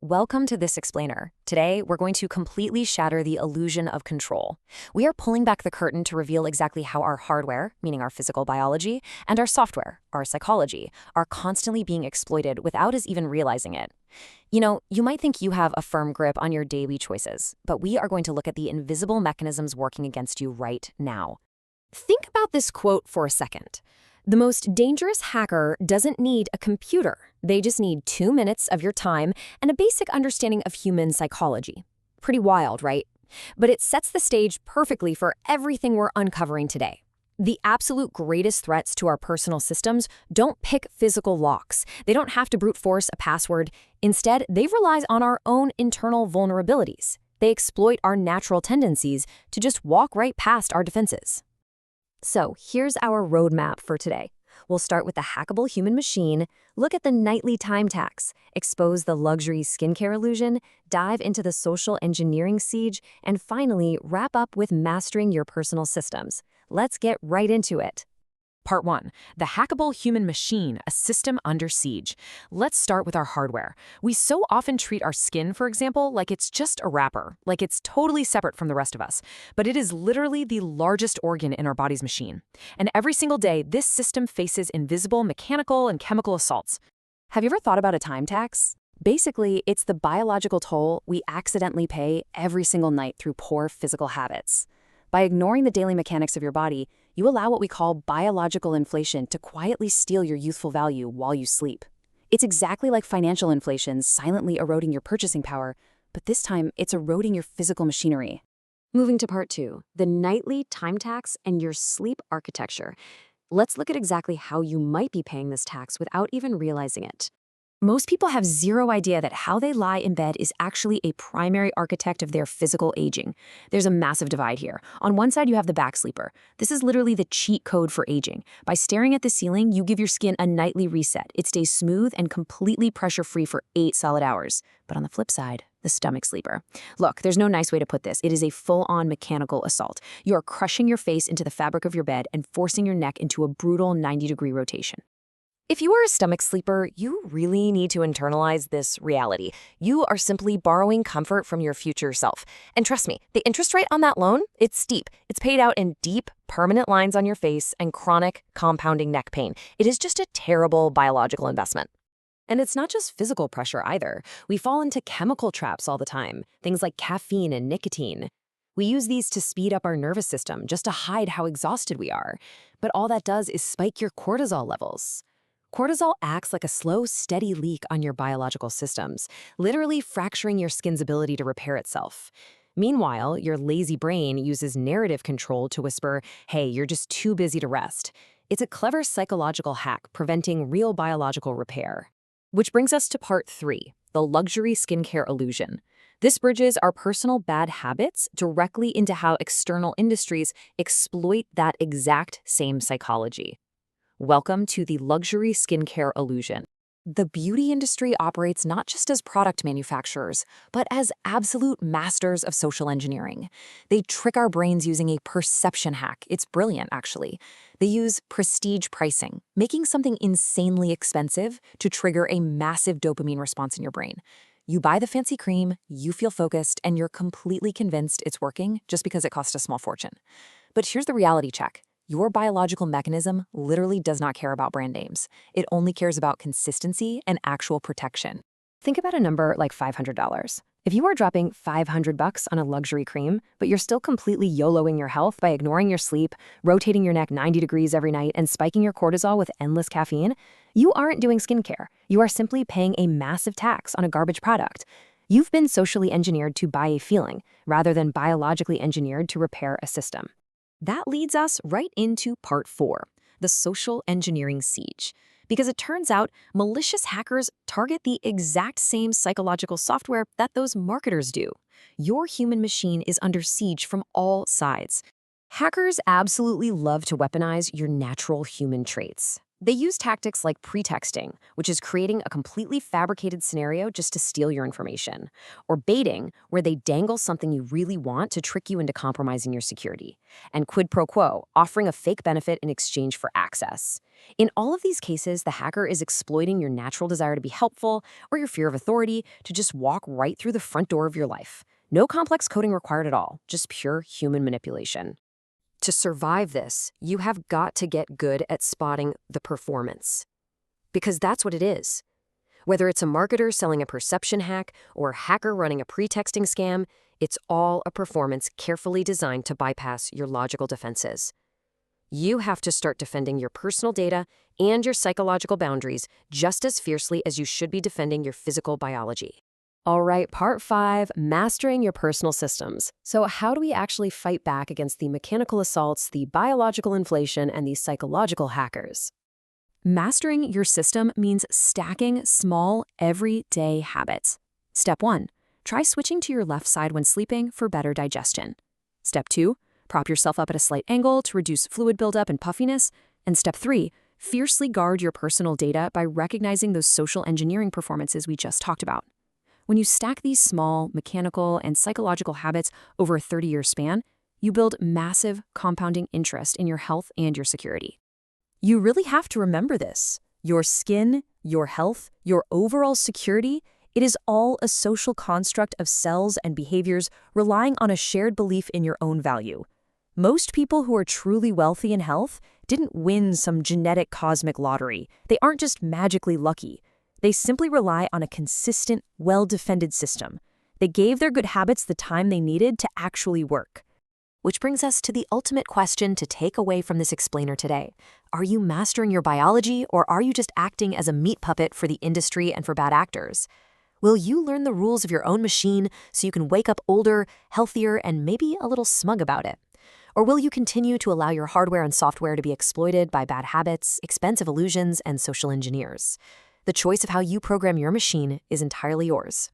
Welcome to This Explainer. Today, we're going to completely shatter the illusion of control. We are pulling back the curtain to reveal exactly how our hardware, meaning our physical biology, and our software, our psychology, are constantly being exploited without us even realizing it. You might think you have a firm grip on your daily choices, but we are going to look at the invisible mechanisms working against you right now. Think about this quote for a second. The most dangerous hacker doesn't need a computer. They just need 2 minutes of your time and a basic understanding of human psychology. Pretty wild, right? But it sets the stage perfectly for everything we're uncovering today. The absolute greatest threats to our personal systems don't pick physical locks. They don't have to brute force a password. Instead, they rely on our own internal vulnerabilities. They exploit our natural tendencies to just walk right past our defenses. So here's our roadmap for today. We'll start with the hackable human machine, look at the nightly time tax, expose the luxury skincare illusion, dive into the social engineering siege, and finally wrap up with mastering your personal systems. Let's get right into it. Part 1. The hackable human machine, a system under siege. Let's start with our hardware. We so often treat our skin, for example, like it's just a wrapper, like it's totally separate from the rest of us. But it is literally the largest organ in our body's machine. And every single day, this system faces invisible mechanical and chemical assaults. Have you ever thought about a time tax? Basically, it's the biological toll we accidentally pay every single night through poor physical habits. By ignoring the daily mechanics of your body, you allow what we call biological inflation to quietly steal your youthful value while you sleep. It's exactly like financial inflation silently eroding your purchasing power, but this time it's eroding your physical machinery. Moving to part 2, the nightly time tax and your sleep architecture. Let's look at exactly how you might be paying this tax without even realizing it. Most people have zero idea that how they lie in bed is actually a primary architect of their physical aging. There's a massive divide here. On one side, you have the back sleeper. This is literally the cheat code for aging. By staring at the ceiling, you give your skin a nightly reset. It stays smooth and completely pressure-free for 8 solid hours. But on the flip side, the stomach sleeper. Look, there's no nice way to put this. It is a full-on mechanical assault. You are crushing your face into the fabric of your bed and forcing your neck into a brutal 90-degree rotation. If you are a stomach sleeper, you really need to internalize this reality. You are simply borrowing comfort from your future self. And trust me, the interest rate on that loan, it's steep. It's paid out in deep, permanent lines on your face and chronic, compounding neck pain. It is just a terrible biological investment. And it's not just physical pressure either. We fall into chemical traps all the time, things like caffeine and nicotine. We use these to speed up our nervous system just to hide how exhausted we are. But all that does is spike your cortisol levels. Cortisol acts like a slow, steady leak on your biological systems, literally fracturing your skin's ability to repair itself. Meanwhile, your lazy brain uses narrative control to whisper, hey, you're just too busy to rest. It's a clever psychological hack preventing real biological repair. Which brings us to part 3, the luxury skincare illusion. This bridges our personal bad habits directly into how external industries exploit that exact same psychology. Welcome to the luxury skincare illusion. The beauty industry operates not just as product manufacturers, but as absolute masters of social engineering. They trick our brains using a perception hack. It's brilliant, actually. They use prestige pricing, making something insanely expensive to trigger a massive dopamine response in your brain. You buy the fancy cream, you feel focused, and you're completely convinced it's working just because it cost a small fortune. But here's the reality check. Your biological mechanism literally does not care about brand names. It only cares about consistency and actual protection. Think about a number like $500. If you are dropping $500 on a luxury cream, but you're still completely YOLOing your health by ignoring your sleep, rotating your neck 90 degrees every night, and spiking your cortisol with endless caffeine, you aren't doing skincare. You are simply paying a massive tax on a garbage product. You've been socially engineered to buy a feeling, rather than biologically engineered to repair a system. That leads us right into part 4, the social engineering siege. Because it turns out malicious hackers target the exact same psychological software that those marketers do. Your human machine is under siege from all sides. Hackers absolutely love to weaponize your natural human traits. They use tactics like pretexting, which is creating a completely fabricated scenario just to steal your information, or baiting, where they dangle something you really want to trick you into compromising your security, and quid pro quo, offering a fake benefit in exchange for access. In all of these cases, the hacker is exploiting your natural desire to be helpful or your fear of authority to just walk right through the front door of your life. No complex coding required at all, just pure human manipulation. To survive this, you have got to get good at spotting the performance. Because that's what it is. Whether it's a marketer selling a perception hack or a hacker running a pretexting scam, it's all a performance carefully designed to bypass your logical defenses. You have to start defending your personal data and your psychological boundaries just as fiercely as you should be defending your physical biology. All right, part 5, mastering your personal systems. So how do we actually fight back against the mechanical assaults, the biological inflation, and the psychological hackers? Mastering your system means stacking small, everyday habits. Step 1, try switching to your left side when sleeping for better digestion. Step 2, prop yourself up at a slight angle to reduce fluid buildup and puffiness. And step 3, fiercely guard your personal data by recognizing those social engineering performances we just talked about. When you stack these small, mechanical, and psychological habits over a 30-year span, you build massive compounding interest in your health and your security. You really have to remember this. Your skin, your health, your overall security, it is all a social construct of cells and behaviors relying on a shared belief in your own value. Most people who are truly wealthy in health didn't win some genetic cosmic lottery. They aren't just magically lucky. They simply rely on a consistent, well-defended system. They gave their good habits the time they needed to actually work. Which brings us to the ultimate question to take away from this explainer today. Are you mastering your biology, or are you just acting as a meat puppet for the industry and for bad actors? Will you learn the rules of your own machine so you can wake up older, healthier, and maybe a little smug about it? Or will you continue to allow your hardware and software to be exploited by bad habits, expensive illusions, and social engineers? The choice of how you program your machine is entirely yours.